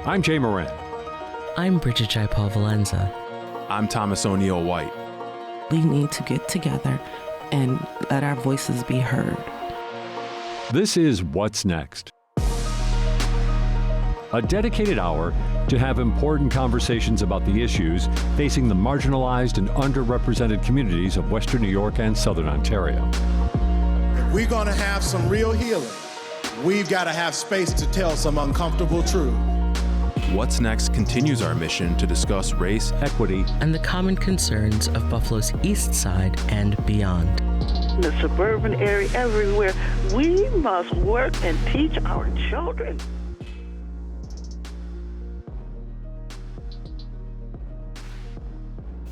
I'm Jay Moran. I'm Bridget Jaipal Valenza. I'm Thomas O'Neill White. We need to get together and let our voices be heard. This is What's Next, a dedicated hour to have important conversations about the issues facing the marginalized and underrepresented communities of Western New York and Southern Ontario. If we're going to have some real healing, we've got to have space to tell some uncomfortable truth. What's Next continues our mission to discuss race, Equity, and the common concerns of Buffalo's East Side and beyond. The suburban area, everywhere. We must work and teach our children.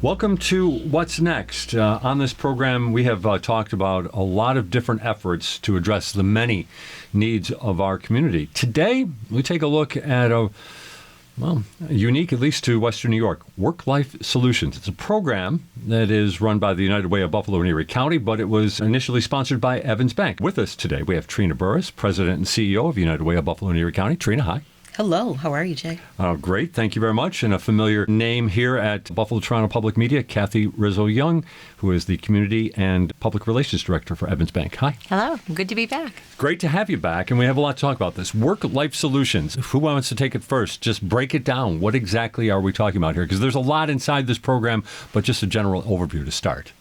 Welcome to What's Next. On this program, we have talked about a lot of different efforts to address the many needs of our community. Today, we take a look at unique, at least to Western New York, Work-Life Solutions. It's a program that is run by the United Way of Buffalo and Erie County, but it was initially sponsored by Evans Bank. With us today, we have Trina Burruss, President and CEO of United Way of Buffalo and Erie County. Trina, hi. Hello, how are you, Jay? Great, thank you very much. And a familiar name here at Buffalo Toronto Public Media, Kathleen Rizzo Young, who is the Community and Public Relations Director for Evans Bank. Hi. Hello, good to be back. Great to have you back, and we have a lot to talk about this. Work-Life Solutions. Who wants to take it first? Just break it down. What exactly are we talking about here? Because there's a lot inside this program, but just a general overview to start.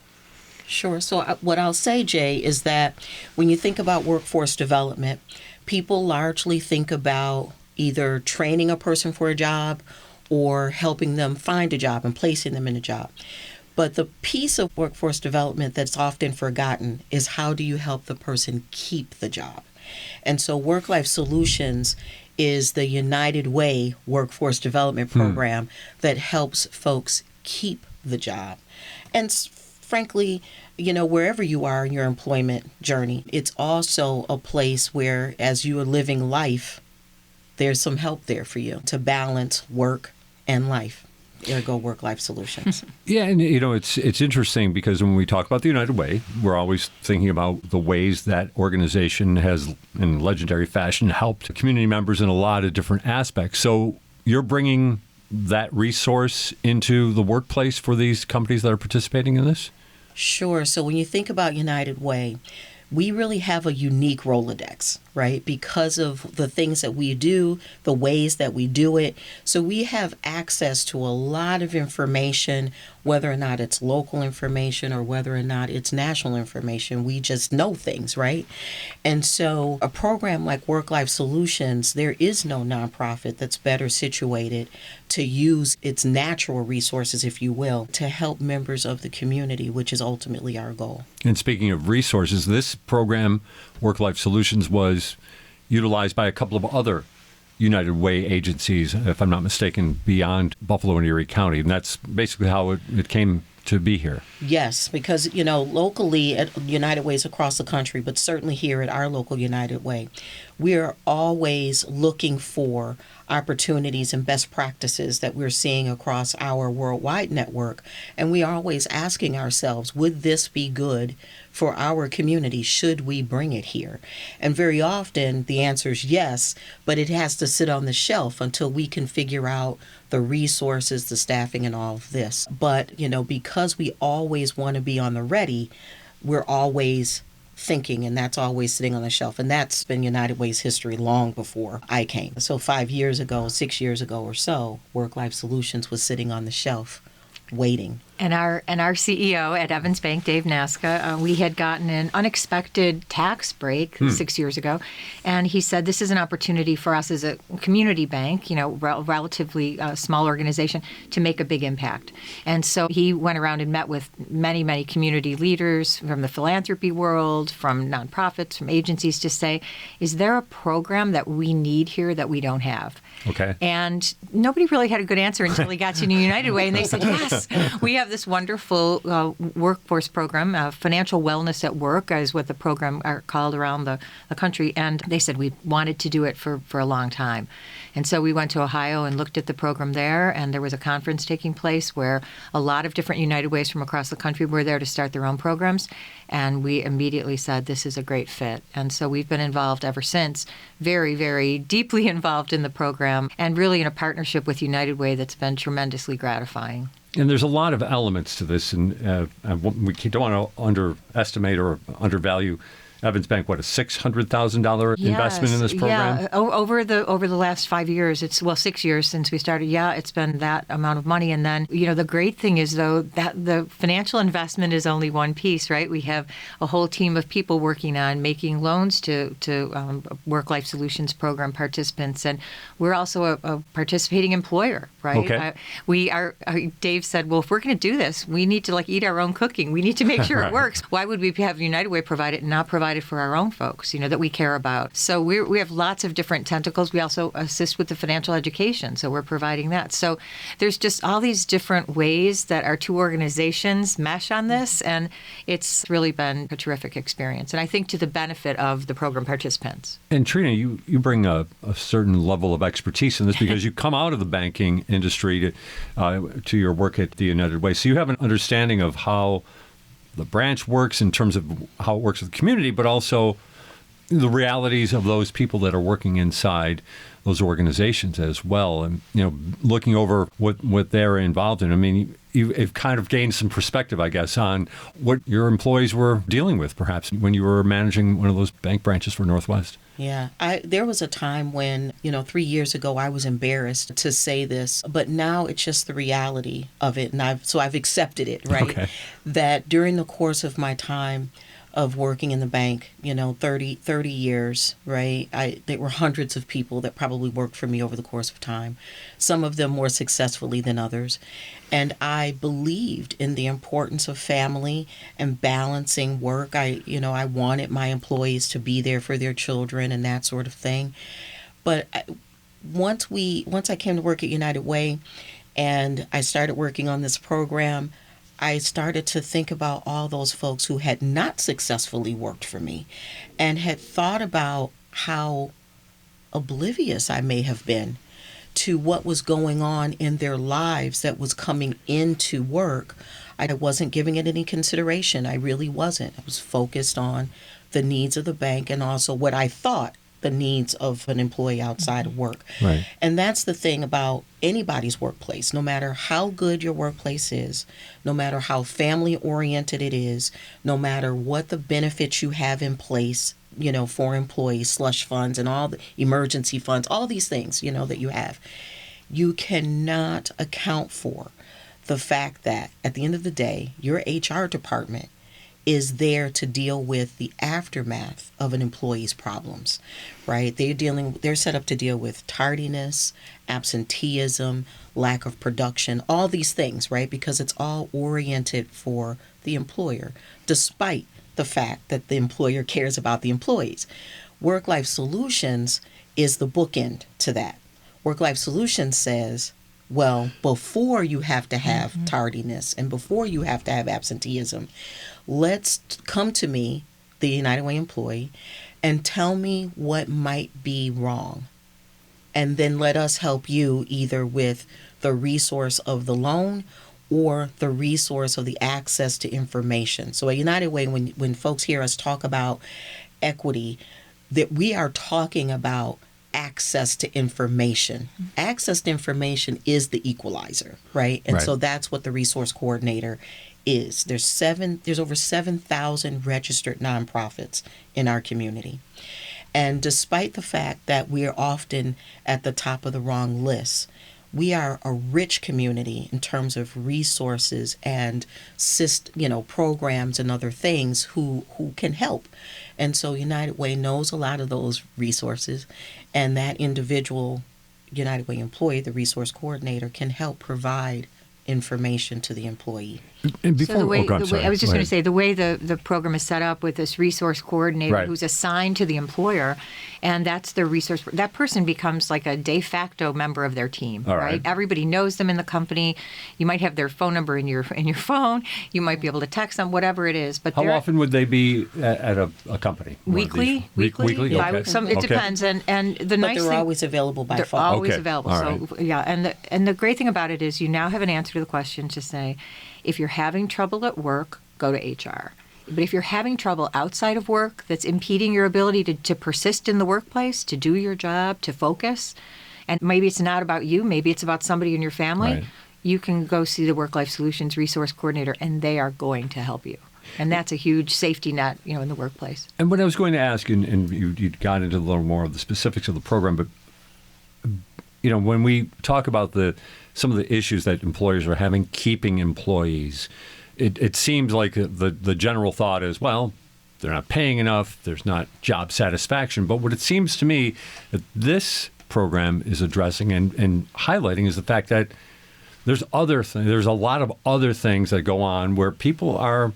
Sure. So what I'll say, Jay, is that when you think about workforce development, people largely think about either training a person for a job or helping them find a job and placing them in a job. But the piece of workforce development that's often forgotten is how do you help the person keep the job? And so Work-Life Solutions is the United Way workforce development program that helps folks keep the job. And frankly, wherever you are in your employment journey, it's also a place where as you are living life, there's some help there for you to balance work and life. Ergo Work-Life Solutions. Yeah, and it's interesting because when we talk about the United Way, we're always thinking about the ways that organization has, in legendary fashion, helped community members in a lot of different aspects. So you're bringing that resource into the workplace for these companies that are participating in this? Sure. So when you think about United Way, we really have a unique Rolodex, right? Because of the things that we do, the ways that we do it. So we have access to a lot of information, whether or not it's local information or whether or not it's national information. We just know things, right? And so a program like Work-Life Solutions, there is no nonprofit that's better situated to use its natural resources, if you will, to help members of the community, which is ultimately our goal. And speaking of resources, this program, Work-Life Solutions, was utilized by a couple of other United Way agencies, if I'm not mistaken, beyond Buffalo and Erie County. And that's basically how it came to be here. Yes, because, locally at United Ways across the country, but certainly here at our local United Way, we are always looking for opportunities and best practices that we're seeing across our worldwide network. And we are always asking ourselves, would this be good for our community? Should we bring it here? And very often the answer is yes, but it has to sit on the shelf until we can figure out the resources, the staffing, and all of this. But, because we always want to be on the ready, we're always thinking, and that's always sitting on the shelf. And that's been United Way's history long before I came. So 6 years ago or so, Work-Life Solutions was sitting on the shelf waiting. And our CEO at Evans Bank, Dave Nasca, we had gotten an unexpected tax break 6 years ago, and he said this is an opportunity for us as a community bank, relatively small organization, to make a big impact. And so he went around and met with many, many community leaders from the philanthropy world, from nonprofits, from agencies to say, is there a program that we need here that we don't have? Okay. And nobody really had a good answer until he got to New United Way, and they said, yes, we have this wonderful workforce program. Financial wellness at work is what the program are called around the country. And they said we wanted to do it for a long time. And so we went to Ohio and looked at the program there, and there was a conference taking place where a lot of different United Ways from across the country were there to start their own programs. And we immediately said, this is a great fit. And so we've been involved ever since, very, very deeply involved in the program, and really in a partnership with United Way that's been tremendously gratifying. And there's a lot of elements to this, and we don't want to underestimate or undervalue Evans Bank, what, a $600,000 investment in this program? Yeah, over the last 5 years, 6 years since we started. Yeah, it's been that amount of money. And then, the great thing is, though, that the financial investment is only one piece, right? We have a whole team of people working on making loans to Work-Life Solutions program participants, and we're also a participating employer, right? Okay. We are. Dave said, well, if we're going to do this, we need to eat our own cooking. We need to make sure Right. it works. Why would we have United Way provide it and not provide it for our own folks, that we care about? So we have lots of different tentacles. We also assist with the financial education, so we're providing that. So there's just all these different ways that our two organizations mesh on this, and it's really been a terrific experience, and I think to the benefit of the program participants. And Trina, you bring a certain level of expertise in this because you come out of the banking industry to your work at the United Way. So you have an understanding of how the branch works in terms of how it works with the community, but also the realities of those people that are working inside those organizations as well. And, looking over what they're involved in. I mean, you've kind of gained some perspective, I guess, on what your employees were dealing with, perhaps, when you were managing one of those bank branches for Northwest. Yeah, there was a time when, 3 years ago, I was embarrassed to say this, but now it's just the reality of it. And I've accepted it, right? Okay. That during the course of my time of working in the bank, 30 years, right? There were hundreds of people that probably worked for me over the course of time, some of them more successfully than others. And I believed in the importance of family and balancing work. I wanted my employees to be there for their children and that sort of thing. But once I came to work at United Way and I started working on this program, I started to think about all those folks who had not successfully worked for me and had thought about how oblivious I may have been to what was going on in their lives that was coming into work. I wasn't giving it any consideration. I really wasn't. I was focused on the needs of the bank and also what I thought the needs of an employee outside of work. Right. And that's the thing about anybody's workplace. No matter how good your workplace is, no matter how family oriented it is, no matter what the benefits you have in place, for employees, slush funds and all the emergency funds, all these things, that you have, you cannot account for the fact that at the end of the day, your HR department is there to deal with the aftermath of an employee's problems, right? They're set up to deal with tardiness, absenteeism, lack of production, all these things, right? Because it's all oriented for the employer, despite the fact that the employer cares about the employees. Work-Life Solutions is the bookend to that. Work-Life Solutions says, well, before you have to have tardiness and before you have to have absenteeism, let's come to me, the United Way employee, and tell me what might be wrong. And then let us help you either with the resource of the loan or the resource of the access to information. So at United Way, when folks hear us talk about equity, that we are talking about access to information. Access to information is the equalizer, right? And Right. so that's what the resource coordinator is. There's over 7,000 registered nonprofits in our community. And despite the fact that we are often at the top of the wrong list, we are a rich community in terms of resources and programs and other things who can help. And so United Way knows a lot of those resources, and that individual United Way employee, the resource coordinator, can help provide information to the employee. And before, So the way, oh, God, sorry. I was just Go going to ahead. say, the way the program is set up with this resource coordinator Right. who's assigned to the employer, and that's the resource, that person becomes like a de facto member of their team, All right. Everybody knows them in the company. You might have their phone number in your phone. You might be able to text them, whatever it is. But How they're- often would they be at a company? One of Weekly, these? weekly, Weekly? Bi- Okay. it Okay. depends, and the But nice they're thing, always available by they're phone. always Okay. available. All So yeah, and the great thing about it is you now have an answer to the question to say, if you're having trouble at work, go to HR. But if you're having trouble outside of work that's impeding your ability to persist in the workplace, to do your job, to focus, and maybe it's not about you, maybe it's about somebody in your family, Right. you can go see the Work-Life Solutions Resource Coordinator, and they are going to help you. And that's a huge safety net, in the workplace. And what I was going to ask, and you got into a little more of the specifics of the program, but when we talk about some of the issues that employers are having keeping employees, it seems like the general thought is, well, they're not paying enough, there's not job satisfaction. But what it seems to me that this program is addressing and highlighting is the fact that there's a lot of other things that go on where people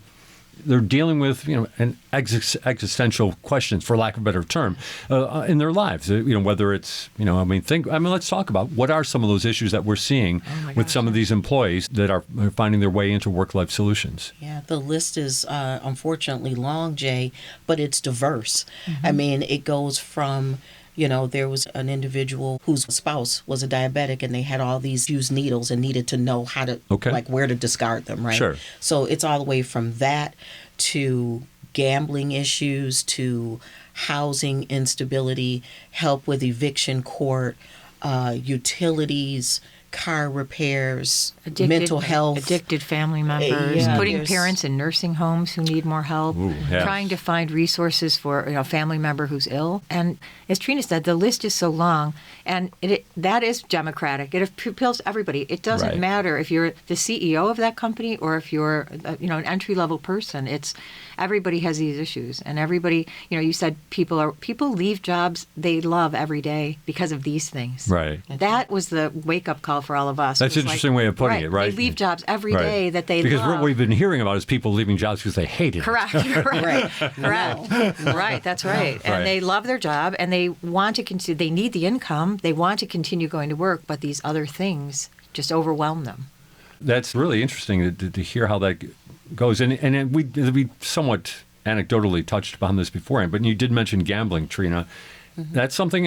they're dealing with an existential questions, for lack of a better term, in their lives. Whether it's let's talk about what are some of those issues that we're seeing with some of these employees that are finding their way into Work-Life Solutions. Yeah, the list is unfortunately long, Jay, but it's diverse. I mean, it goes from there was an individual whose spouse was a diabetic, and they had all these used needles and needed to know how to, where to discard them, right? Sure. So it's all the way from that to gambling issues to housing instability, help with eviction court, utilities, car repairs, mental health. Addicted family members, Yeah, putting there's- parents in nursing homes who need more help, Ooh, yeah. trying to find resources for a family member who's ill. And as Trina said, the list is so long, and that is democratic. It appeals to everybody. It doesn't Right. matter if you're the CEO of that company or if you're an entry-level person. It's everybody has these issues, and everybody, you said people leave jobs they love every day because of these things. Right. That was the wake-up call for all of us. That's It an was interesting way of putting it, right? They leave jobs every Right. day that they because love. what we've been hearing about is people leaving jobs because they hate it. Correct. Right. Correct. Right. That's right. And Right. they love their job, and they want to continue. They need the income. They want to continue going to work, but these other things just overwhelm them. That's really interesting to hear how that goes. And we somewhat anecdotally touched upon this beforehand, but you did mention gambling, Trina. Mm-hmm. That's something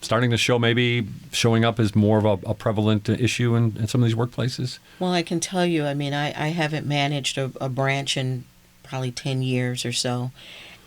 starting to showing up as more of a prevalent issue in some of these workplaces? Well, I can tell you, I mean, I haven't managed a branch in probably 10 years or so,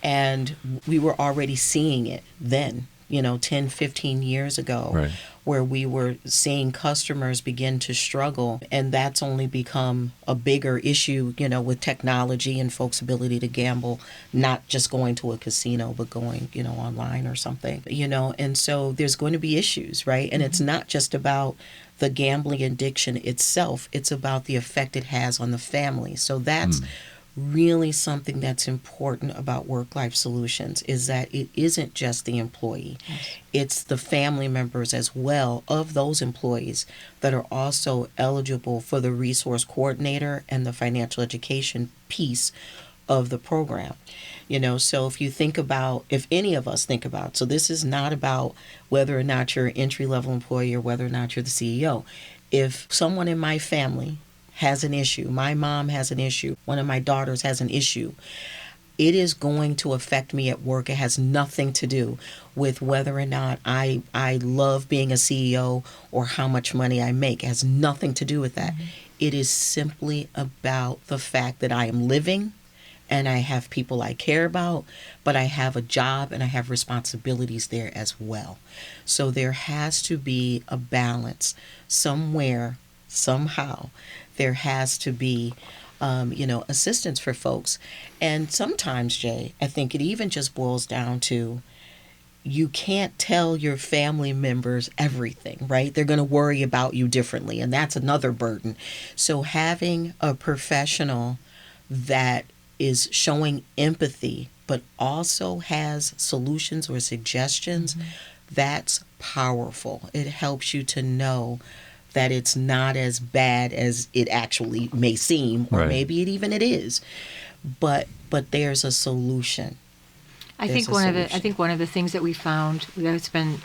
and we were already seeing it then, 10, 15 years ago, Right. where we were seeing customers begin to struggle, and that's only become a bigger issue, with technology and folks' ability to gamble, not just going to a casino, but going, online or something, and so there's going to be issues, right? And it's not just about the gambling addiction itself, it's about the effect it has on the family. So that's really something that's important about Work-Life Solutions, is that it isn't just the employee. Yes. It's the family members as well of those employees that are also eligible for the resource coordinator and the financial education piece of the program. So if any of us think about, so this is not about whether or not you're an entry-level employee or whether or not you're the CEO. If someone in my family has an issue, my mom has an issue, one of my daughters has an issue, it is going to affect me at work. It has nothing to do with whether or not I love being a CEO or how much money I make. It has nothing to do with that. Mm-hmm. It is simply about the fact that I am living and I have people I care about, but I have a job and I have responsibilities there as well. So there has to be a balance somewhere, somehow. There has to be, assistance for folks. And sometimes, Jay, I think it even just boils down to you can't tell your family members everything, right? They're going to worry about you differently, and that's another burden. So having a professional that is showing empathy, but also has solutions or suggestions, that's powerful. It helps you to know that it's not as bad as it actually may seem, or Right. maybe it is. But there's a solution. I There's think a one of solution. the things that we found that's been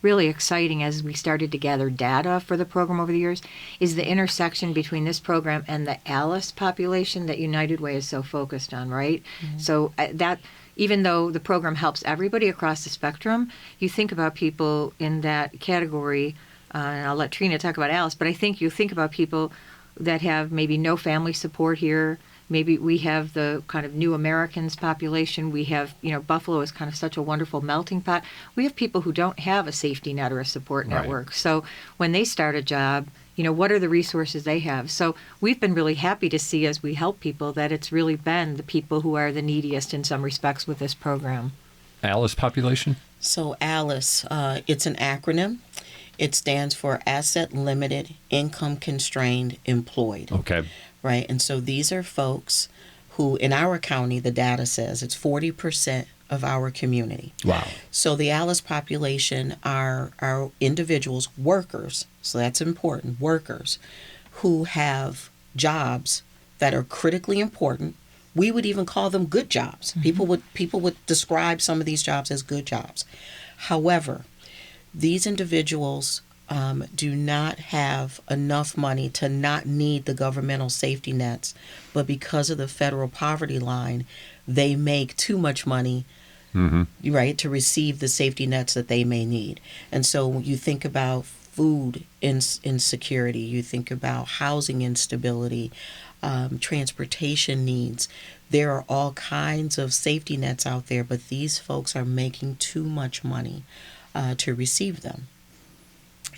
really exciting as we started to gather data for the program over the years is the intersection between this program and the ALICE population that United Way is so focused on, right? So that even though the program helps everybody across the spectrum, you think about people in that category, and I'll let Trina talk about ALICE, but I think you think about people that have maybe no family support here. Maybe we have the kind of new Americans population. We have, Buffalo is kind of such a wonderful melting pot. We have people who don't have a safety net or a support Right. network. So when they start a job, what are the resources they have? So we've been really happy to see as we help people that it's really been the people who are the neediest in some respects with this program. ALICE population? So ALICE, it's an acronym. It stands for Asset Limited, Income Constrained, Employed. Okay. Right? And so these are folks who, in our county, the data says it's 40% of our community. Wow. So the ALICE population are individuals, workers, so that's important, workers, who have jobs that are critically important. We would even call them good jobs. Mm-hmm. People would describe some of these jobs as good jobs. However, these individuals do not have enough money to not need the governmental safety nets, but because of the federal poverty line, they make too much money, right, to receive the safety nets that they may need. And so you think about food insecurity, you think about housing instability, transportation needs. There are all kinds of safety nets out there, but these folks are making too much money to receive them.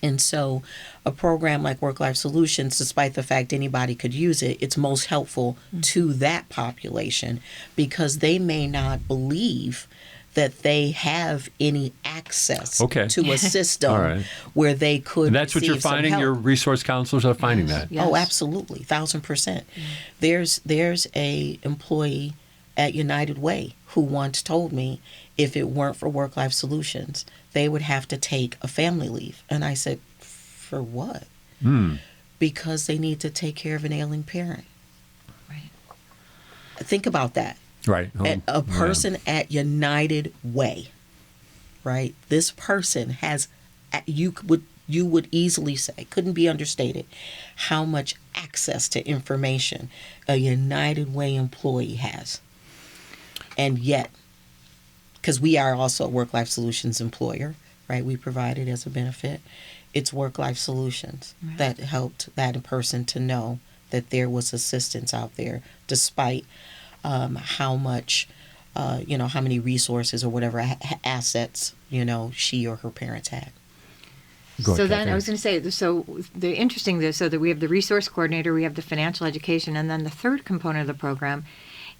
And so a program like Work-Life Solutions, despite the fact anybody could use it, it's most helpful to that population because they may not believe that they have any access to a system All right. where they could And that's what you're receive some finding? help. Your resource counselors are finding that? Yes. Oh, absolutely, 1,000%. There's a employee at United Way who once told me if it weren't for Work-Life Solutions, they would have to take a family leave. And I said, for what? Because they need to take care of an ailing parent. Right. Think about that. Right. A person at United Way, right? This person has, you would easily say, couldn't be understated, how much access to information a United Way employee has. And yet, because we are also a Work-Life Solutions employer, right? We provide it as a benefit. It's Work-Life Solutions that helped that person to know that there was assistance out there, despite how much, how many resources or whatever assets, she or her parents had. Go ahead, So then Kathleen. I was going to say, so the interesting, so that we have the resource coordinator, we have the financial education, and then the third component of the program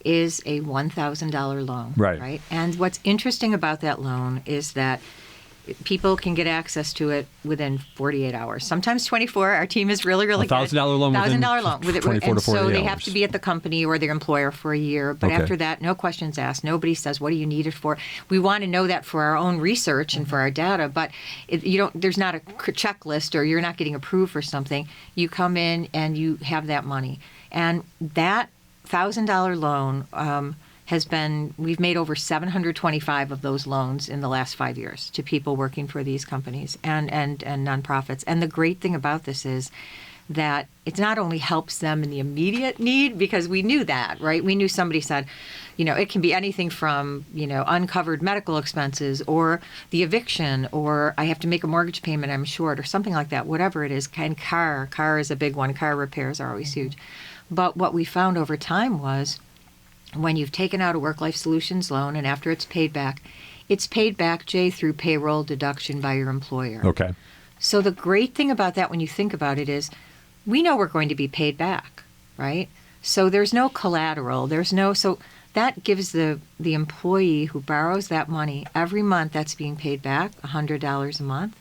is a $1,000 loan. Right. And what's interesting about that loan is that people can get access to it within 48 hours. Sometimes 24. Our team is really, really good. $1,000 loan within $1,000 loan. 24 to and so 48 they have hours. to be at the company or their employer for a year. But Okay. after that, no questions asked. Nobody says, what do you need it for? We want to know that for our own research and for our data, but there's not a checklist or you're not getting approved for something. You come in and you have that money. And that $1,000 loan we've made over 725 of those loans in the last 5 years to people working for these companies and nonprofits. And the great thing about this is that it not only helps them in the immediate need, because we knew that, right? We knew somebody said, it can be anything from, uncovered medical expenses or the eviction, or I have to make a mortgage payment, I'm short, or something like that, whatever it is. And car is a big one. Car repairs are always huge. But what we found over time was, when you've taken out a Work-Life Solutions loan and after it's paid back, Jay, through payroll deduction by your employer. Okay. So the great thing about that when you think about it is we know we're going to be paid back, right? So there's no collateral. So that gives the employee who borrows that money every month that's being paid back $100 a month.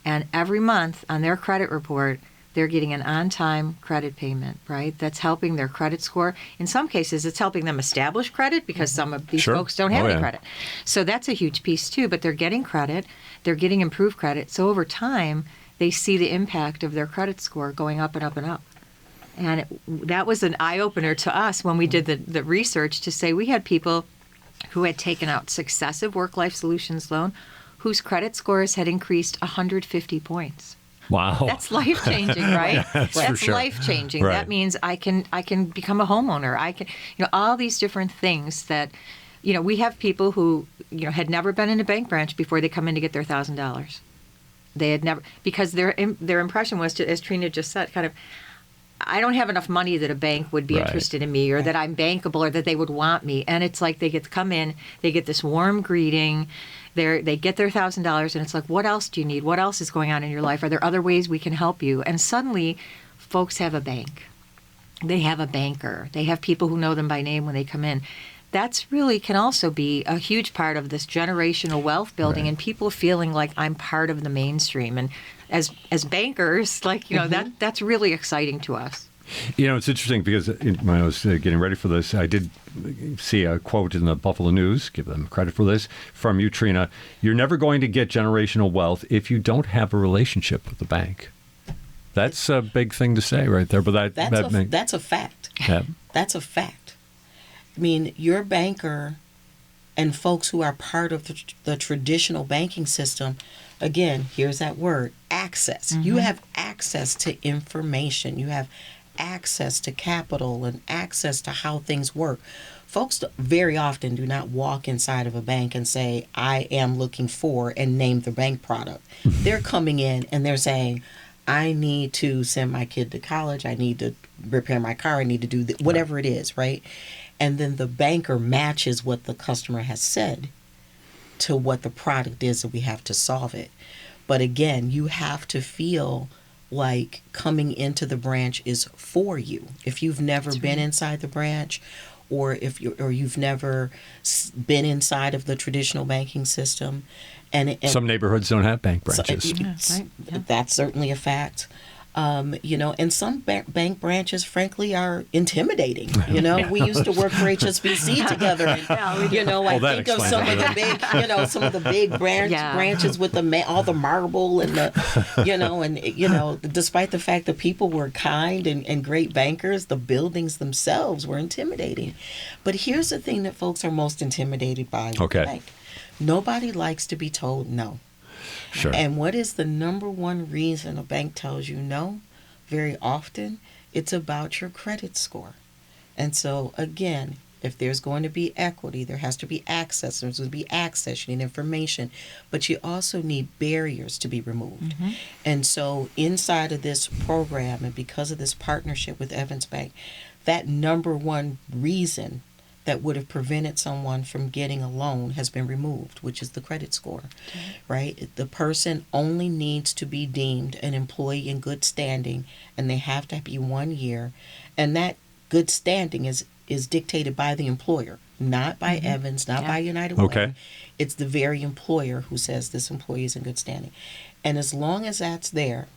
And every month on their credit report, they're getting an on-time credit payment, right? That's helping their credit score. In some cases, it's helping them establish credit because some of these folks don't have any credit. So that's a huge piece too, but they're getting credit, they're getting improved credit. So over time, they see the impact of their credit score going up and up and up. And that was an eye-opener to us when we did the research to say we had people who had taken out successive Work-Life Solutions loan whose credit scores had increased 150 points. Wow. That's life-changing, right? That's for sure. Life-changing. Right. That means I can become a homeowner. I can, all these different things that, we have people who, had never been in a bank branch before they come in to get their $1,000. They had never, because their impression was, as Trina just said, kind of, I don't have enough money that a bank would be interested in me, or that I'm bankable, or that they would want me. And it's like they get to come in, they get this warm greeting, they get their $1,000, and it's like, what else do you need? What else is going on in your life? Are there other ways we can help you? And suddenly, folks have a bank. They have a banker. They have people who know them by name when they come in. That's really can also be a huge part of this generational wealth building, and people feeling like I'm part of the mainstream. And as bankers, that's really exciting to us. It's interesting because when I was getting ready for this, I did see a quote in the Buffalo News, give them credit for this, from you, Trina. You're never going to get generational wealth if you don't have a relationship with the bank. That's a big thing to say right there, but that's a fact. Yeah. That's a fact. I mean, your banker and folks who are part of the traditional banking system, again, here's that word, access. Mm-hmm. You have access to information. You have access to capital and access to how things work. Folks very often do not walk inside of a bank and say, I am looking for, and name the bank product. They're coming in and they're saying, I need to send my kid to college. I need to repair my car. I need to do whatever it is, right? And then the banker matches what the customer has said to what the product is that we have to solve it. But again, you have to feel like coming into the branch is for you. If you've never been inside the branch, or you've never been inside of the traditional banking system, and some neighborhoods don't have bank branches. That's certainly a fact. And some bank branches, frankly, are intimidating. We used to work for HSBC together, and I think of some of the big, some of the big branches with all the marble and despite the fact that people were kind and great bankers, the buildings themselves were intimidating. But here's the thing that folks are most intimidated by with the bank. Nobody likes to be told no. Sure. And what is the number one reason a bank tells you no? Very often, it's about your credit score. And so, again, if there's going to be equity, there has to be access. There's going to be access. You need information. But you also need barriers to be removed. Mm-hmm. And so, inside of this program, and because of this partnership with Evans Bank, that number one reason that would have prevented someone from getting a loan has been removed, which is the credit score, right? The person only needs to be deemed an employee in good standing, and they have to be 1 year. And that good standing is dictated by the employer, not by Evans, not by United Way. It's the very employer who says this employee is in good standing. And as long as that's there,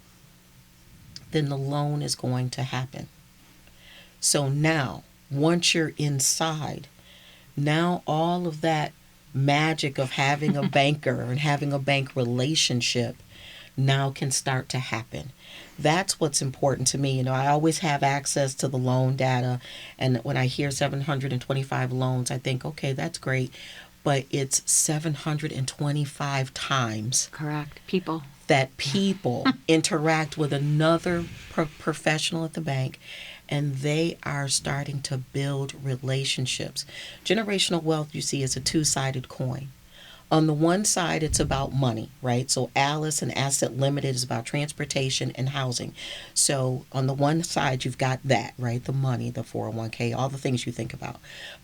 then the loan is going to happen. So now, once you're inside, now all of that magic of having a banker and having a bank relationship now can start to happen. That's what's important to me. I always have access to the loan data, and when I hear 725 loans, I think, okay, that's great, but it's 725 times. Correct. People interact with another professional at the bank, and they are starting to build relationships. Generational wealth, you see, is a two-sided coin. On the one side, it's about money, right? So Alice and Asset Limited is about transportation and housing. So on the one side, you've got that, right? The money, the 401k, all the things you think about.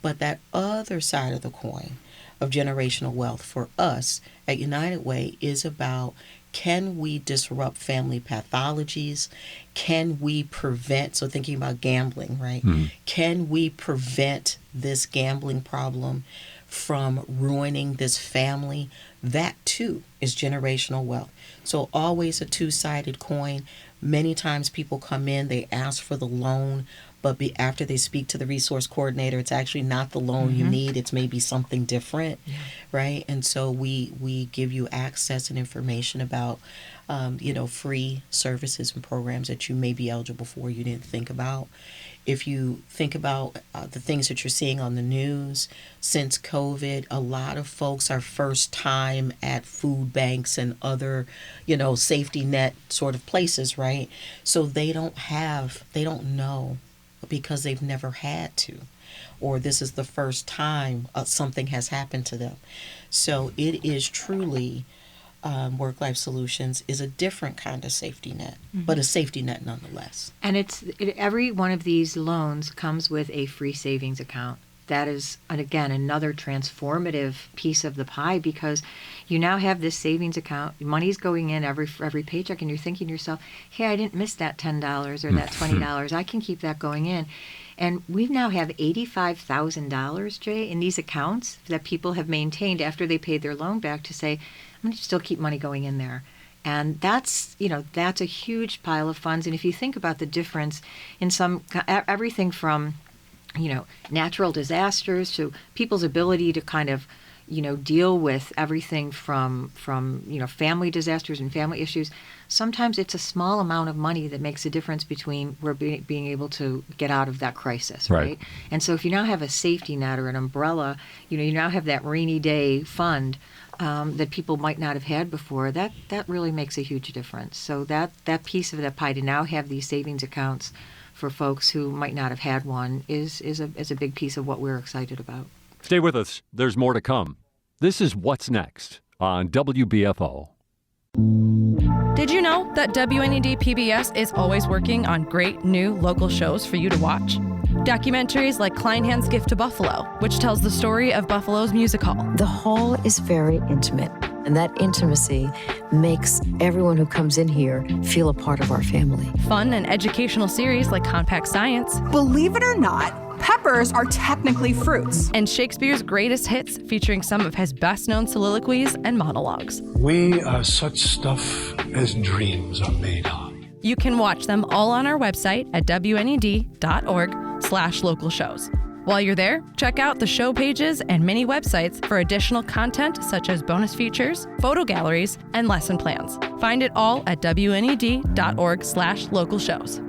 But that other side of the coin of generational wealth for us at United Way is about, can we disrupt family pathologies? Can we prevent, so thinking about gambling, right? Can we prevent this gambling problem from ruining this family? That too is generational wealth. So always a two-sided coin. Many times people come in, they ask for the loan, but after they speak to the resource coordinator, it's actually not the loan you need. It's maybe something different, right? And so we give you access and information about, free services and programs that you may be eligible for you didn't think about. If you think about the things that you're seeing on the news since COVID, a lot of folks are first time at food banks and other, safety net sort of places, right? So they don't know because they've never had to, or this is the first time something has happened to them. So it is truly, Work-Life Solutions is a different kind of safety net, but a safety net nonetheless. And every one of these loans comes with a free savings account. That is, again, another transformative piece of the pie, because you now have this savings account. Money's going in every paycheck, and you're thinking to yourself, hey, I didn't miss that $10 or that $20. I can keep that going in. And we now have $85,000, Jay, in these accounts that people have maintained after they paid their loan back to say, I'm going to still keep money going in there. And that's a huge pile of funds. And if you think about the difference in everything from, natural disasters to people's ability to kind of, deal with everything from family disasters and family issues, sometimes it's a small amount of money that makes a difference between being able to get out of that crisis, right? And so if you now have a safety net or an umbrella, you now have that rainy day fund that people might not have had before, that really makes a huge difference. So that piece of that pie, to now have these savings accounts for folks who might not have had one, is a big piece of what we're excited about. Stay with us. There's more to come. This is What's Next on WBFO. Did you know that WNED PBS is always working on great new local shows for you to watch? Documentaries like Kleinhand's Gift to Buffalo, which tells the story of Buffalo's music hall. The hall is very intimate, and that intimacy makes everyone who comes in here feel a part of our family. Fun and educational series like Compact Science. Believe it or not, peppers are technically fruits. And Shakespeare's greatest hits, featuring some of his best-known soliloquies and monologues. We are such stuff as dreams are made of. You can watch them all on our website at wned.org/local shows. While you're there, check out the show pages and mini websites for additional content such as bonus features, photo galleries, and lesson plans. Find it all at wned.org/local shows.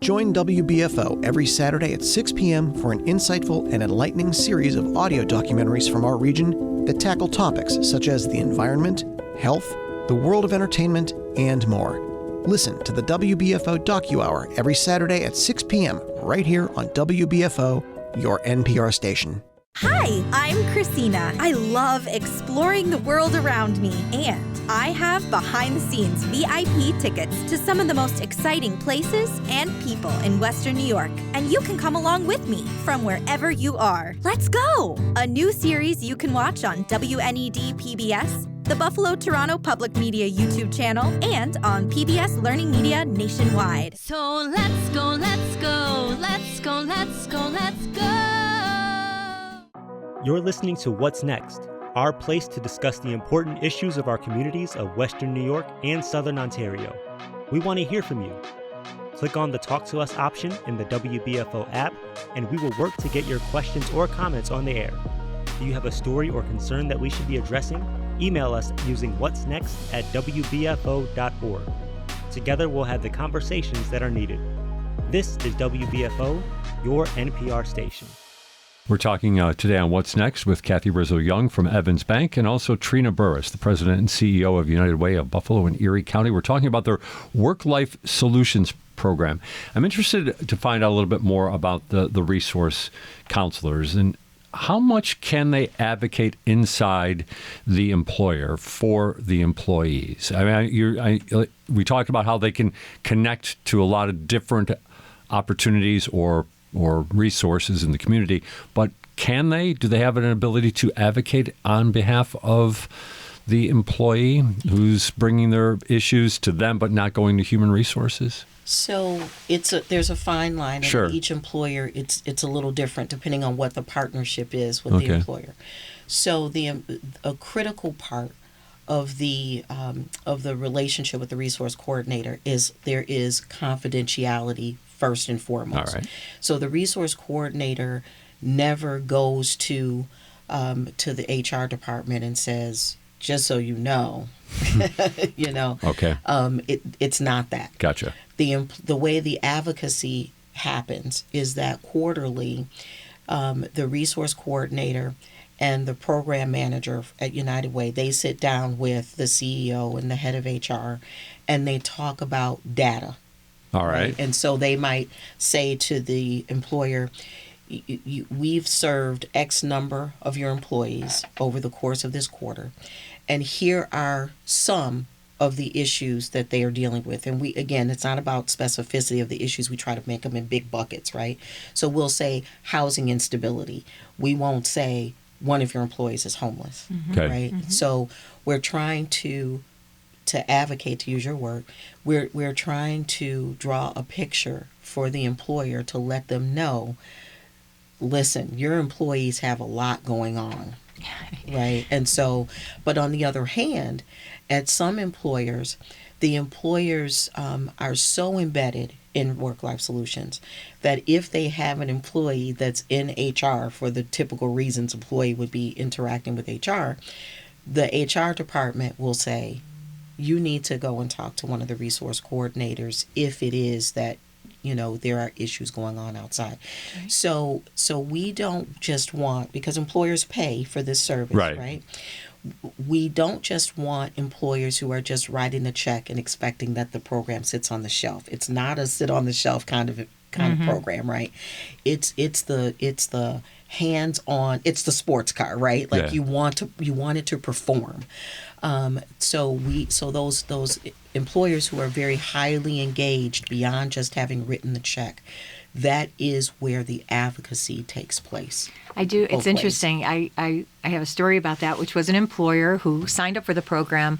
Join WBFO every Saturday at 6 p.m. for an insightful and enlightening series of audio documentaries from our region that tackle topics such as the environment, health, the world of entertainment, and more. Listen to the WBFO Docu-Hour every Saturday at 6 p.m. right here on WBFO, your NPR station. Hi, I'm Christina. I love exploring the world around me, and I have behind-the-scenes VIP tickets to some of the most exciting places and people in Western New York. And you can come along with me from wherever you are. Let's go! A new series you can watch on WNED PBS, the Buffalo Toronto Public Media YouTube channel, and on PBS Learning Media nationwide. So let's go, let's go, let's go, let's go, let's go. You're listening to What's Next, our place to discuss the important issues of our communities of Western New York and Southern Ontario. We want to hear from you. Click on the Talk to Us option in the WBFO app, and we will work to get your questions or comments on the air. Do you have a story or concern that we should be addressing? Email us using whatsnext@wbfo.org. Together we'll have the conversations that are needed. This is WBFO, your NPR station. We're talking today on What's Next with Kathleen Rizzo Young from Evans Bank, and also Trina Burruss, the president and CEO of United Way of Buffalo and Erie County. We're talking about their Work-Life Solutions program. I'm interested to find out a little bit more about the resource counselors and how much can they advocate inside the employer for the employees? I mean, we talked about how they can connect to a lot of different opportunities or resources in the community, but do they have an ability to advocate on behalf of the employee who's bringing their issues to them but not going to human resources? So there's a fine line, and sure. Each employer it's a little different depending on what the partnership is with the employer. So a critical part of the relationship with the resource coordinator is there is confidentiality first and foremost. All right. So the resource coordinator never goes to the HR department and says, just so you know, Okay. It's not that. Gotcha. The way the advocacy happens is that quarterly, the resource coordinator and the program manager at United Way, they sit down with the CEO and the head of HR, and they talk about data. All right. And so they might say to the employer, we've served X number of your employees over the course of this quarter, and here are some of the issues that they are dealing with. And again, it's not about specificity of the issues. We try to make them in big buckets, right? So we'll say housing instability. We won't say one of your employees is homeless, Okay. right? So we're trying to advocate, to use your word, we're trying to draw a picture for the employer to let them know, listen, your employees have a lot going on, right? And so, but on the other hand, at some employers, the employers are so embedded in Work-Life Solutions that if they have an employee that's in HR for the typical reasons employee would be interacting with HR, the HR department will say, you need to go and talk to one of the resource coordinators if it is that there are issues going on outside. Right. So we don't just want, because employers pay for this service, right? We don't just want employers who are just writing the check and expecting that the program sits on the shelf. It's not a sit on the shelf kind of program, right? It's the hands-on. It's the sports car, right? Like you want it to perform. So those employers who are very highly engaged beyond just having written the check, that is where the advocacy takes place. I do. It's interesting. I have a story about that, which was an employer who signed up for the program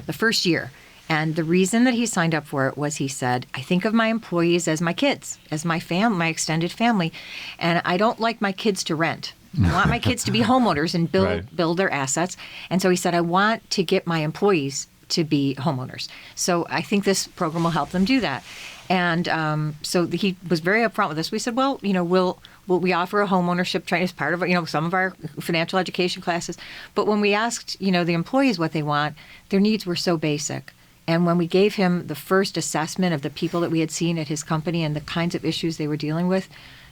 the first year. And the reason that he signed up for it was, he said, I think of my employees as my kids, as my extended family, and I don't like my kids to rent. I want my kids to be homeowners and build their assets. And so he said, I want to get my employees to be homeowners. So I think this program will help them do that. And so he was very upfront with us. We said, well, we offer a homeownership training as part of some of our financial education classes. But when we asked the employees what they want, their needs were so basic. And when we gave him the first assessment of the people that we had seen at his company and the kinds of issues they were dealing with,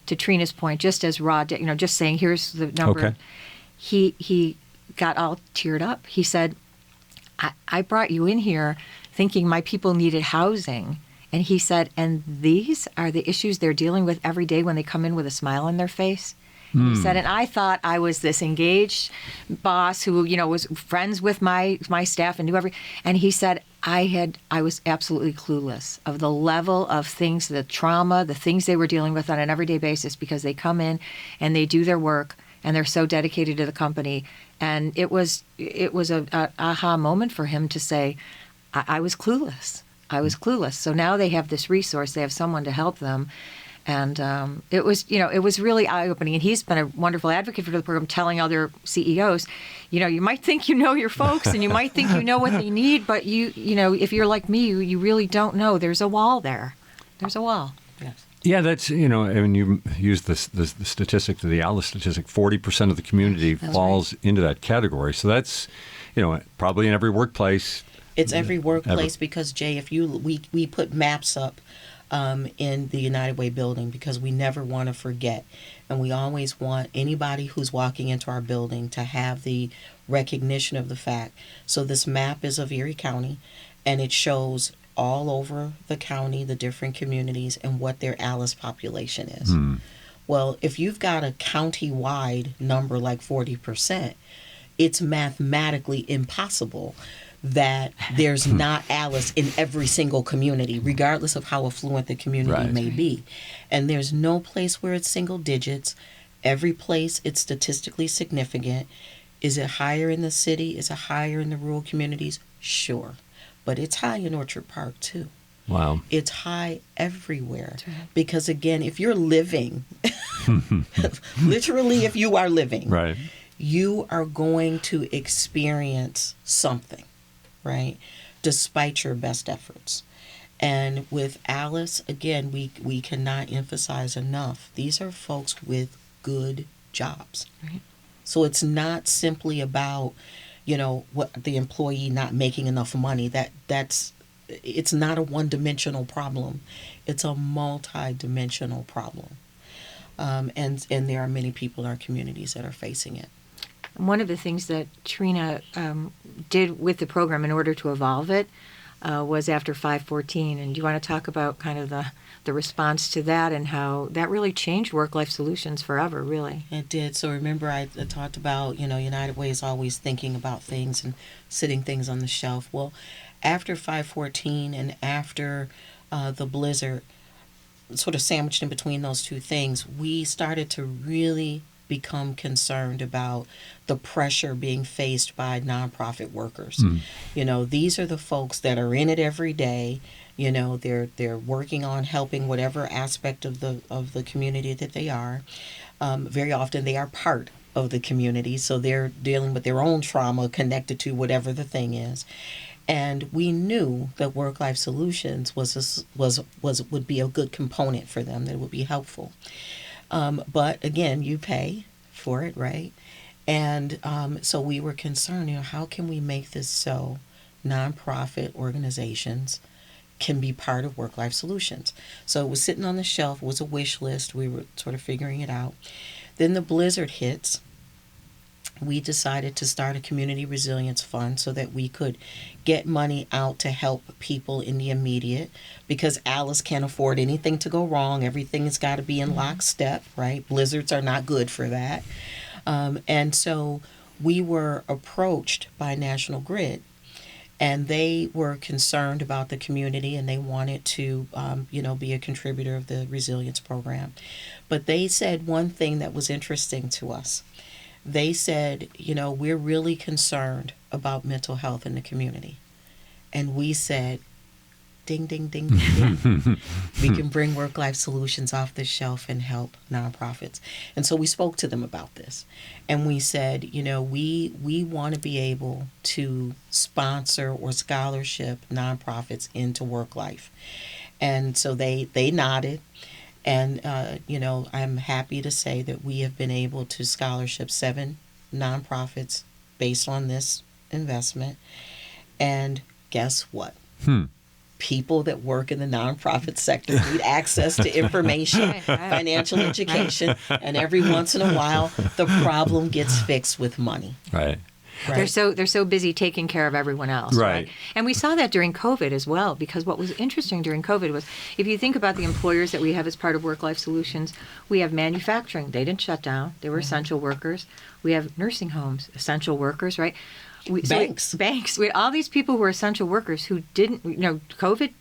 to Trina's point, just as raw, just saying, here's the number. Okay. He got all teared up. He said, I brought you in here thinking my people needed housing. And he said, and these are the issues they're dealing with every day when they come in with a smile on their face. He said, and I thought I was this engaged boss who, was friends with my staff and knew everything. And he said, I was absolutely clueless of the level of things, the trauma, the things they were dealing with on an everyday basis, because they come in and they do their work and they're so dedicated to the company. And it was a aha moment for him to say, I was clueless. I was clueless. So now they have this resource. They have someone to help them. And it was really eye-opening. And he's been a wonderful advocate for the program, telling other CEOs, you might think you know your folks and you might think you know what they need, but if you're like me, you really don't know. There's a wall there. There's a wall. Yes. Yeah, that's, you use the statistic, the ALICE statistic, 40% of the community falls into that category. So that's, probably in every workplace. It's every workplace because, Jay, we put maps up in the United Way building because we never want to forget. And we always want anybody who's walking into our building to have the recognition of the fact. So this map is of Erie County, and it shows all over the county, the different communities, and what their ALICE population is. Well, if you've got a county-wide number like 40%, it's mathematically impossible that there's not ALICE in every single community, regardless of how affluent the community may be. And there's no place where it's single digits. Every place it's statistically significant. Is it higher in the city? Is it higher in the rural communities? Sure. But it's high in Orchard Park, too. Wow. It's high everywhere. Because, again, if you're living, literally if you are living, you are going to experience something. Right, despite your best efforts. And with Alice, again, we cannot emphasize enough. These are folks with good jobs. Right. So it's not simply about, what the employee not making enough money. It's not a one-dimensional problem. It's a multi-dimensional problem. And there are many people in our communities that are facing it. One of the things that Trina did with the program in order to evolve it was after 514. And do you want to talk about kind of the response to that and how that really changed Work-Life Solutions forever, really? It did. So remember I talked about, United Way is always thinking about things and sitting things on the shelf. Well, after 514 and after the blizzard, sort of sandwiched in between those two things, we started to really become concerned about the pressure being faced by nonprofit workers. These are the folks that are in it every day. They're working on helping whatever aspect of the community that they are. Very often they are part of the community, so they're dealing with their own trauma connected to whatever the thing is. And we knew that Work-Life Solutions would be a good component for them, that it would be helpful. But again, you pay for it, right? And so we were concerned, how can we make this so nonprofit organizations can be part of Work-Life Solutions? So it was sitting on the shelf, it was a wish list. We were sort of figuring it out. Then the blizzard hits. We decided to start a community resilience fund so that we could get money out to help people in the immediate, because Alice can't afford anything to go wrong. Everything's got to be in lockstep, right? Blizzards are not good for that. And so we were approached by National Grid, and they were concerned about the community and they wanted to, be a contributor of the resilience program. But they said one thing that was interesting to us. They said, we're really concerned about mental health in the community. And we said, ding, ding, ding, ding, ding. We can bring Work-Life Solutions off the shelf and help nonprofits. And so we spoke to them about this. And we said, we want to be able to sponsor or scholarship nonprofits into Work-Life. And so they nodded. And, I'm happy to say that we have been able to scholarship 7 nonprofits based on this investment. And guess what? People that work in the nonprofit sector need access to information, financial education, and every once in a while, the problem gets fixed with money. Right. Right. They're so busy taking care of everyone else. Right. And we saw that during COVID as well, because what was interesting during COVID was, if you think about the employers that we have as part of Work-Life Solutions, we have manufacturing. They didn't shut down. They were essential workers. We have nursing homes, essential workers, right? Banks. We had all these people who were essential workers who didn't, COVID,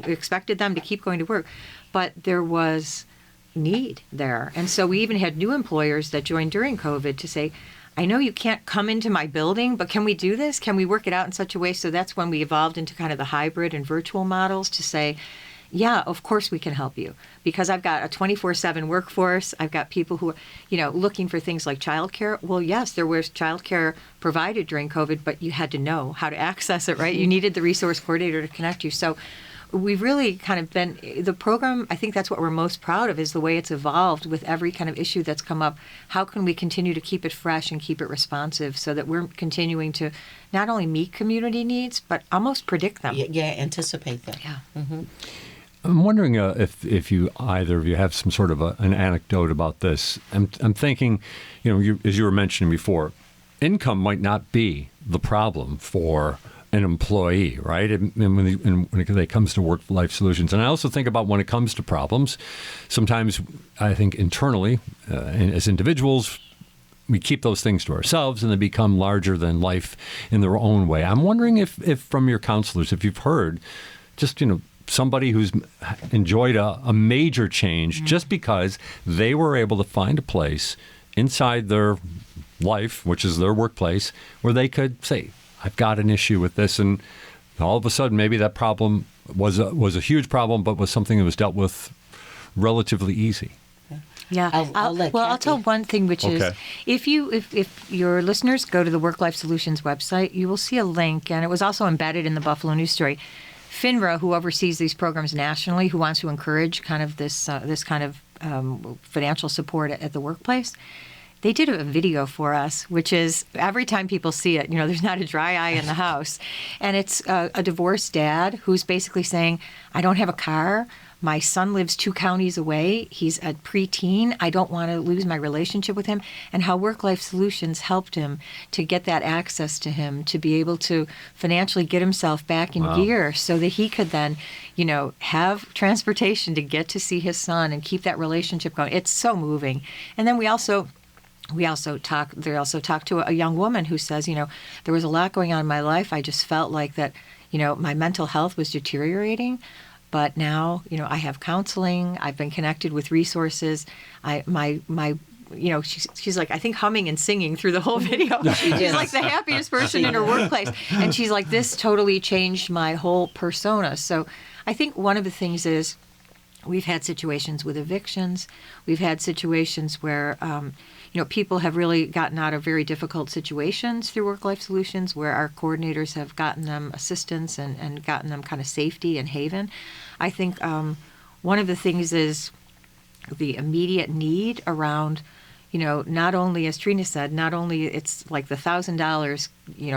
expected them to keep going to work. But there was need there. And so we even had new employers that joined during COVID to say, I know you can't come into my building, but can we do this? Can we work it out in such a way? So that's when we evolved into kind of the hybrid and virtual models to say, yeah, of course we can help you, because I've got a 24/7 workforce. I've got people who are, looking for things like childcare. Well, yes, there was childcare provided during COVID, but you had to know how to access it, right? You needed the resource coordinator to connect you. So we've really kind of been, the program, I think that's what we're most proud of, is the way it's evolved with every kind of issue that's come up. How can we continue to keep it fresh and keep it responsive so that we're continuing to not only meet community needs, but almost predict them? Yeah, anticipate them. Yeah. Mm-hmm. I'm wondering if you either of you have some sort of an anecdote about this. I'm thinking, as you were mentioning before, income might not be the problem for an employee, right? And when it comes to Work-Life Solutions. And I also think about when it comes to problems, sometimes I think internally, as individuals, we keep those things to ourselves and they become larger than life in their own way. I'm wondering if from your counselors, if you've heard just, somebody who's enjoyed a major change just because they were able to find a place inside their life, which is their workplace, where they could say, I've got an issue with this, and all of a sudden maybe that problem was a huge problem, but was something that was dealt with relatively easy. Yeah, I'll tell one thing, which is if your listeners go to the Work-Life Solutions website, you will see a link, and it was also embedded in the Buffalo News Story. FINRA, who oversees these programs nationally, who wants to encourage kind of this kind of financial support at the workplace, they did a video for us, which is every time people see it, there's not a dry eye in the house. And it's a divorced dad who's basically saying, I don't have a car. My son lives 2 counties away. He's a preteen. I don't want to lose my relationship with him. And how Worklife Solutions helped him to get that access to him, to be able to financially get himself back in gear so that he could then, have transportation to get to see his son and keep that relationship going. It's so moving. And then they also talk to a young woman who says, there was a lot going on in my life. I just felt like that, my mental health was deteriorating. But now, I have counseling. I've been connected with resources. She's like, I think humming and singing through the whole video. She's like the happiest person in her workplace. And she's like, this totally changed my whole persona. So I think one of the things is we've had situations with evictions. We've had situations where, people have really gotten out of very difficult situations through Worklife Solutions, where our coordinators have gotten them assistance and gotten them kind of safety and haven. I think one of the things is the immediate need around, not only, as Trina said, not only it's like the $1,000,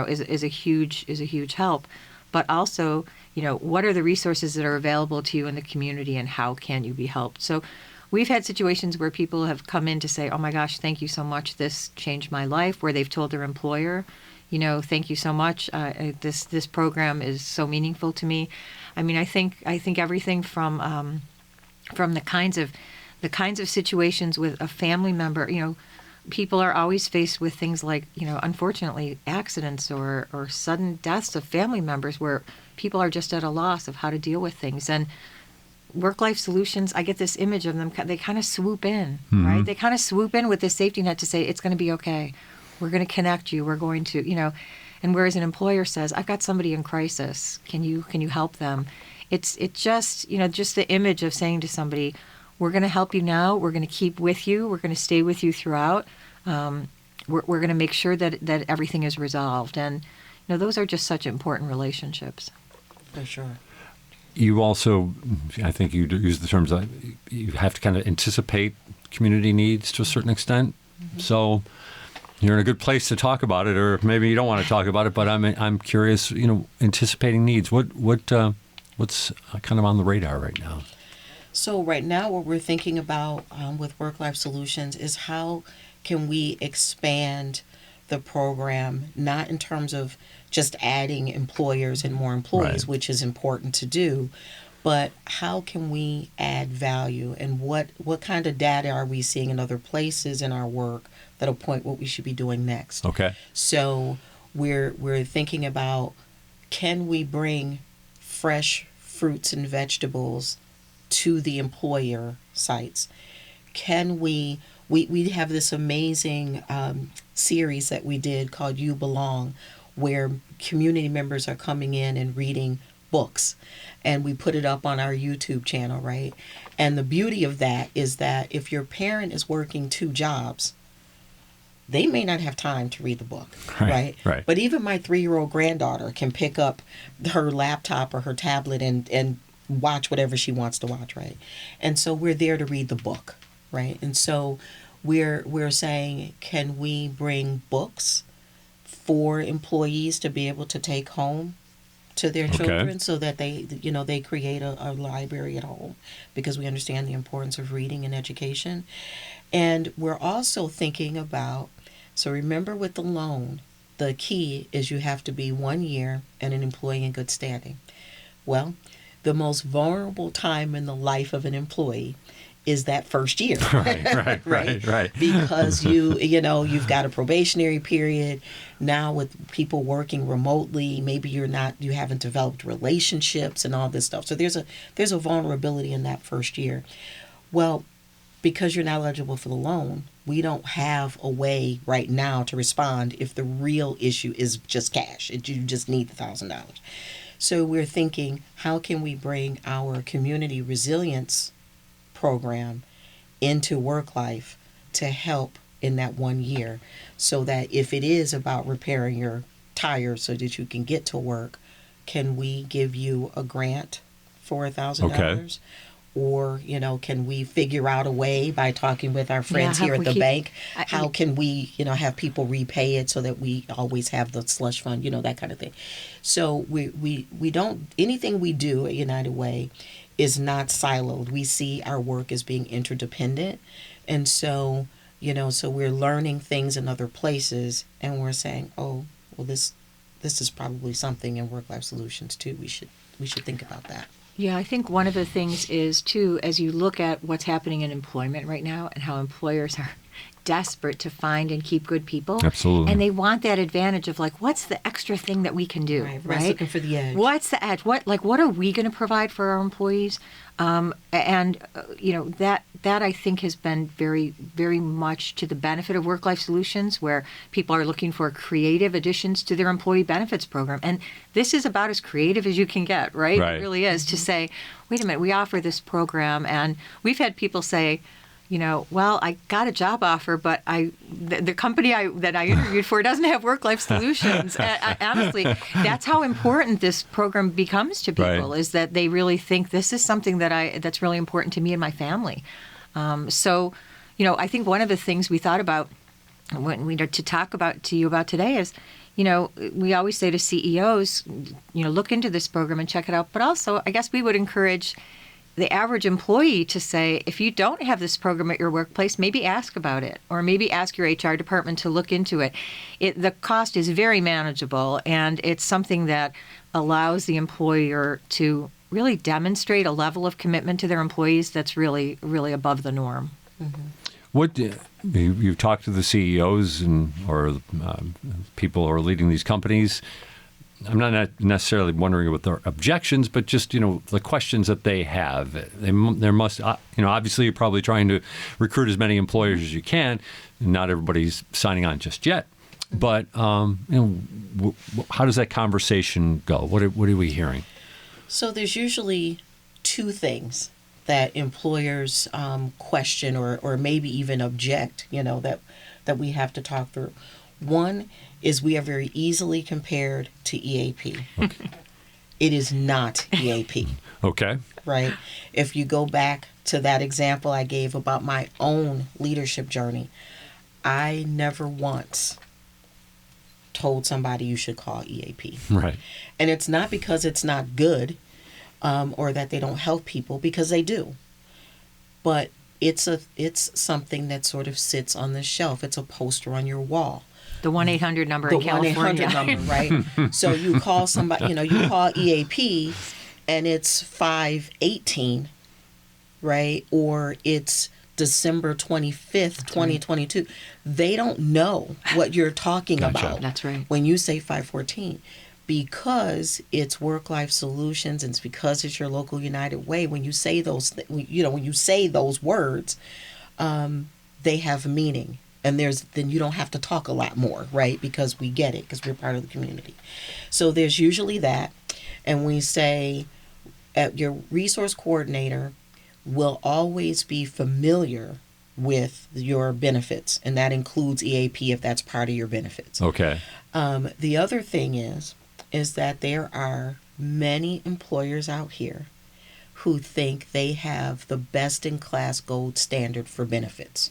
is a huge help, but also, what are the resources that are available to you in the community and how can you be helped? So we've had situations where people have come in to say, oh my gosh, thank you so much. This changed my life, where they've told their employer, thank you so much. This program is so meaningful to me. I mean, I think everything from the kinds of situations with a family member, people are always faced with things like, unfortunately, accidents or sudden deaths of family members, where people are just at a loss of how to deal with things. And Worklife Solutions, I get this image of them, they kind of swoop in, right? They kind of swoop in with this safety net to say, it's going to be okay. We're going to connect you. We're going to, and whereas an employer says, I've got somebody in crisis. Can you help them? It's just, just the image of saying to somebody, we're going to help you now. We're going to keep with you. We're going to stay with you throughout. We're going to make sure that everything is resolved. And, those are just such important relationships. For sure. You also, I think you use the terms, you have to kind of anticipate community needs to a certain extent. Mm-hmm. So you're in a good place to talk about it, or maybe you don't want to talk about it, but I'm curious, anticipating needs. What's kind of on the radar right now? So right now what we're thinking about with Worklife Solutions is how can we expand the program, not in terms of just adding employers and more employees, which is important to do, but how can we add value, and what kind of data are we seeing in other places in our work that'll point what we should be doing next. Okay. So we're thinking about, can we bring fresh fruits and vegetables to the employer sites? Can we have this amazing series that we did called You Belong, where community members are coming in and reading books, and we put it up on our YouTube channel, right? And the beauty of that is that if your parent is working 2 jobs, they may not have time to read the book, right? But even my 3-year-old granddaughter can pick up her laptop or her tablet and watch whatever she wants to watch, right? And so we're there to read the book, right? And so we're saying, can we bring books for employees to be able to take home to their children, so that they create a library at home, because we understand the importance of reading and education. And we're also thinking about, so remember with the loan, the key is you have to be 1 year and an employee in good standing. Well, the most vulnerable time in the life of an employee is that first year. Right. Because you've got a probationary period. Now with people working remotely, maybe you haven't developed relationships and all this stuff. So there's a vulnerability in that first year. Well, because you're not eligible for the loan, we don't have a way right now to respond if the real issue is just cash. You just need the $1,000. So we're thinking, how can we bring our community resilience program into Worklife to help in that 1 year, so that if it is about repairing your tires so that you can get to work, can we give you a grant for $1,000? Okay. Or, can we figure out a way by talking with our friends how here can at we the keep- bank? How can we, have people repay it so that we always have the slush fund, that kind of thing. So we don't, anything we do at United Way is not siloed. We see our work as being interdependent. And so, so we're learning things in other places and we're saying, oh, well, this is probably something in Work-Life Solutions too. We should think about that. Yeah, I think one of the things is, too, as you look at what's happening in employment right now and how employers are desperate to find and keep good people. Absolutely. And they want that advantage of, like, what's the extra thing that we can do, right? Looking for the edge. What's the edge? What are we going to provide for our employees? That I think has been very, very much to the benefit of Work-Life Solutions, where people are looking for creative additions to their employee benefits program. And this is about as creative as you can get, right? Right. It really is, to say, wait a minute, we offer this program. And we've had people say, well, I got a job offer, but the company that I interviewed for doesn't have Work-Life Solutions. Honestly, that's how important this program becomes to people, Right. is that they really think this is something that's really important to me and my family. So, I think one of the things we thought about when we to talk about to you about today is, we always say to CEOs, look into this program and check it out. But also, I guess we would encourage the average employee to say, if you don't have this program at your workplace, maybe ask about it, or maybe ask your HR department to look into it. The cost is very manageable, and it's something that allows the employer to really demonstrate a level of commitment to their employees that's really, really above the norm. Mm-hmm. What you've talked to the CEOs or people who are leading these companies. I'm not necessarily wondering what their objections, but just, the questions that they have. There must, obviously you're probably trying to recruit as many employers as you can. Not everybody's signing on just yet. But, how does that conversation go? What are we hearing? So there's usually two things that employers question or maybe even object, that we have to talk through. One is we are very easily compared to EAP. Okay. It is not EAP. Okay. Right? If you go back to that example I gave about my own leadership journey, I never once told somebody you should call EAP. Right. And it's not because it's not good or that they don't help people, because they do. But it's something that sort of sits on the shelf. It's a poster on your wall. The 1-800 number in California. The 1-800 number, right? So you call somebody, you call EAP and it's 518, right? Or it's December 25th, 2022. They don't know what you're talking about. That's right. When you say 514. Because it's Work-Life Solutions and it's because it's your local United Way, when you say those, when you say those words, they have meaning. And then you don't have to talk a lot more, right? Because we get it, because we're part of the community. So there's usually that. And we say your resource coordinator will always be familiar with your benefits. And that includes EAP if that's part of your benefits. Okay. The other thing is that there are many employers out here who think they have the best-in-class gold standard for benefits.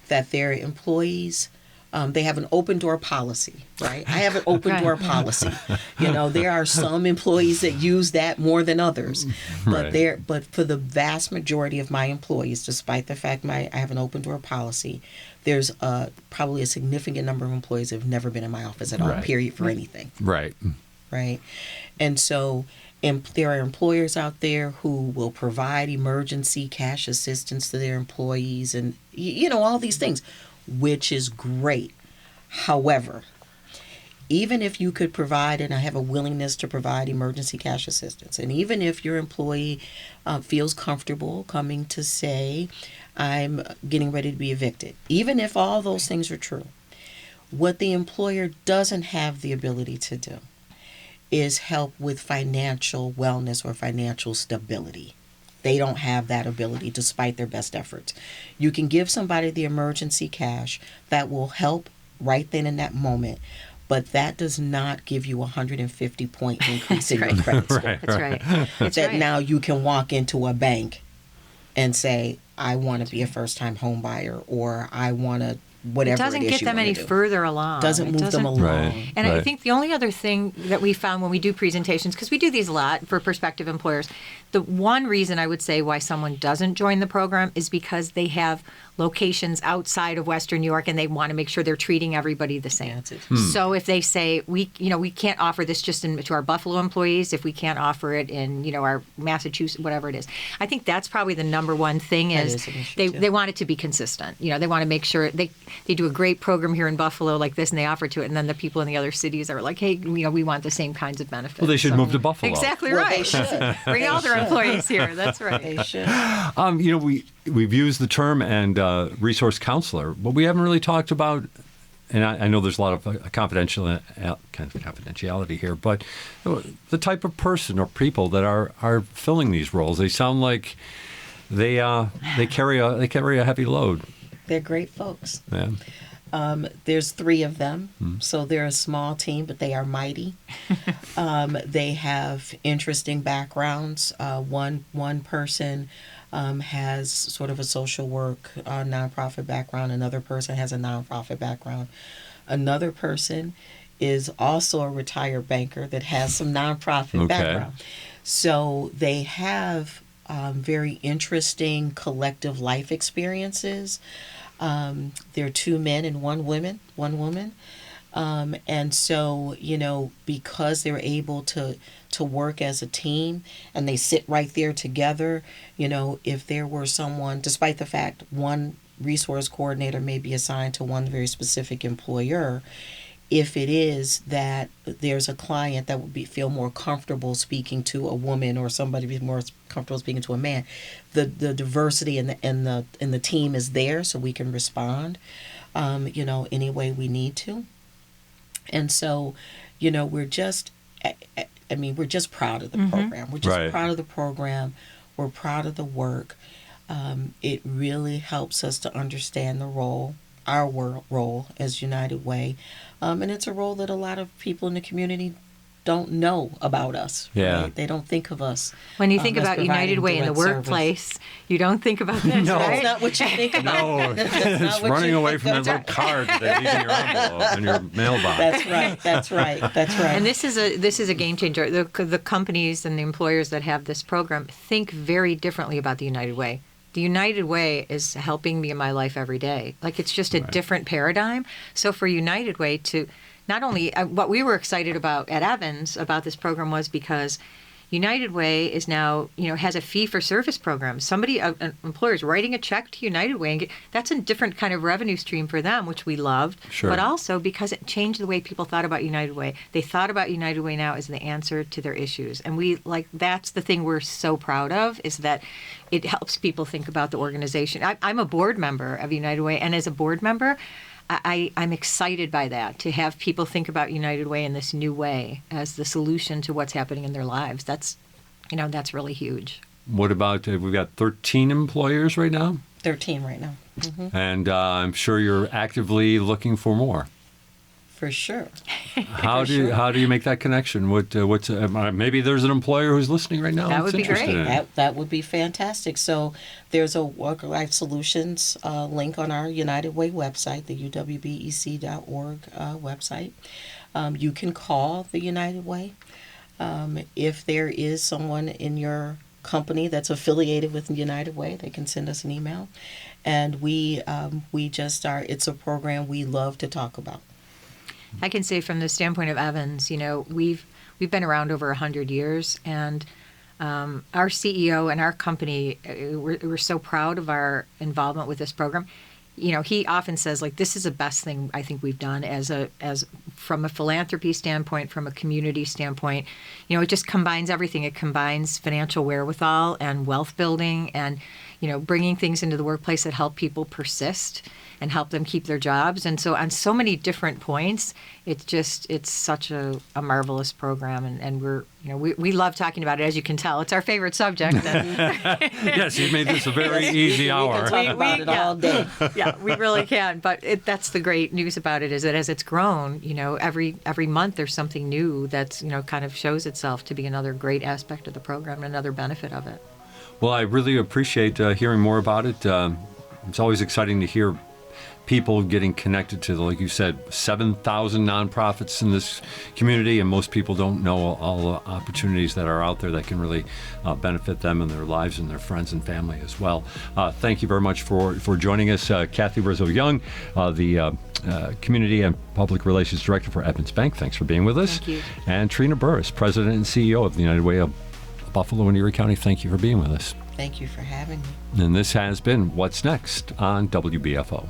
That their employees, they have an open-door policy, right? I have an open-door policy. There are some employees that use that more than others. But Right. but for the vast majority of my employees, despite the fact I have an open-door policy, there's probably a significant number of employees that have never been in my office at all, Right. period, for anything. Right. Right. And so there are employers out there who will provide emergency cash assistance to their employees and, all these things, which is great. However, even if you could provide, and I have a willingness to provide emergency cash assistance, and even if your employee feels comfortable coming to say, I'm getting ready to be evicted, even if all those things are true, what the employer doesn't have the ability to do is help with financial wellness or financial stability. They don't have that ability despite their best efforts. You can give somebody the emergency cash that will help right then in that moment, but that does not give you a 150-point increase in your credit score. That's right. That's that right. now you can walk into a bank and say, I want to be a first-time home buyer, or I want to whatever it doesn't is get you them wanna any do. further along. Doesn't move them along. Right. And I think the only other thing that we found when we do presentations, because we do these a lot for prospective employers, the one reason I would say why someone doesn't join the program is because they have locations outside of Western New York and they want to make sure they're treating everybody the same. So if they say we can't offer this just to our Buffalo employees, if we can't offer it in our Massachusetts, whatever it is, I think that's probably the number one thing is an issue, they want it to be consistent. They want to make sure they do a great program here in Buffalo like this and they offer to it, and then the people in the other cities are like, hey, we want the same kinds of benefits. Well, they should move to Buffalo. Exactly Well, right. they should. Bring all their employees here. That's right. They should. We've used the term and resource counselor, but we haven't really talked about, and I know there's a lot of confidentiality here, but the type of person or people that are filling these roles. They sound like they carry a heavy load. They're great folks. Yeah. There's 3 of them, so they're a small team, but they are mighty. They have interesting backgrounds. One person has sort of a social work nonprofit background. Another person has a nonprofit background. Another person is also a retired banker that has some nonprofit background. So they have very interesting collective life experiences. There are 2 men and 1 woman. And so, because they're able to work as a team and they sit right there together, if there were someone, despite the fact one resource coordinator may be assigned to one very specific employer, if it is that there's a client that would feel more comfortable speaking to a woman or somebody be more comfortable speaking to a man, the diversity in the team is there, so we can respond, any way we need to. And so, we're just proud of the program. We're just proud of the program. We're proud of the work. It really helps us to understand the role, our role as United Way. And it's a role that a lot of people in the community don't know about us. Yeah. Right? They don't think of us. When you think as about United providing Way in the direct workplace, service. you don't think about this, No. right? That's not what you think about. No, it's running away from that little card that they leave in your envelope in your mailbox. That's right. And this is a game changer. The companies and the employers that have this program think very differently about the United Way. The United Way is helping me in my life every day. Like, it's just a different paradigm. So for United Way to not only what we were excited about at Evans about this program was because United Way is now, has a fee-for-service program. An employer is writing a check to United Way, and that's a different kind of revenue stream for them, which we loved. Sure. But also because it changed the way people thought about United Way. They thought about United Way now as the answer to their issues. And that's the thing we're so proud of, is that it helps people think about the organization. I'm a board member of United Way, and as a board member, I'm excited by that, to have people think about United Way in this new way as the solution to what's happening in their lives. That's really huge. What about, we've got 13 employers right now? 13 right now. Mm-hmm. And I'm sure you're actively looking for more. For sure. How do you make that connection? What's maybe there's an employer who's listening right now. That would be great. That would be fantastic. So there's a Work-Life Solutions link on our United Way website, the uwbec.org website. You can call the United Way. If there is someone in your company that's affiliated with United Way, they can send us an email. And it's a program we love to talk about. I can say from the standpoint of Evans, we've been around over 100 years, and our CEO and our company, we're so proud of our involvement with this program. He often says, this is the best thing I think we've done as from a philanthropy standpoint, from a community standpoint. It just combines everything. It combines financial wherewithal and wealth building, and bringing things into the workplace that help people persist and help them keep their jobs. And so on so many different points, it's such a marvelous program. And we love talking about it, as you can tell. It's our favorite subject. Yes, you made this a very easy hour. We can talk about it all day. Yeah, we really can. But that's the great news about it, is that as it's grown, every month there's something new that's, kind of shows itself to be another great aspect of the program, another benefit of it. Well, I really appreciate hearing more about it. It's always exciting to hear people getting connected to, like you said, 7,000 nonprofits in this community, and most people don't know all the opportunities that are out there that can really benefit them and their lives and their friends and family as well. Thank you very much for joining us. Kathleen Rizzo Young, the Community and Public Relations Director for Evans Bank. Thanks for being with us. Thank you. And Trina Burruss, President and CEO of the United Way of Buffalo and Erie County. Thank you for being with us. Thank you for having me. And this has been What's Next on WBFO.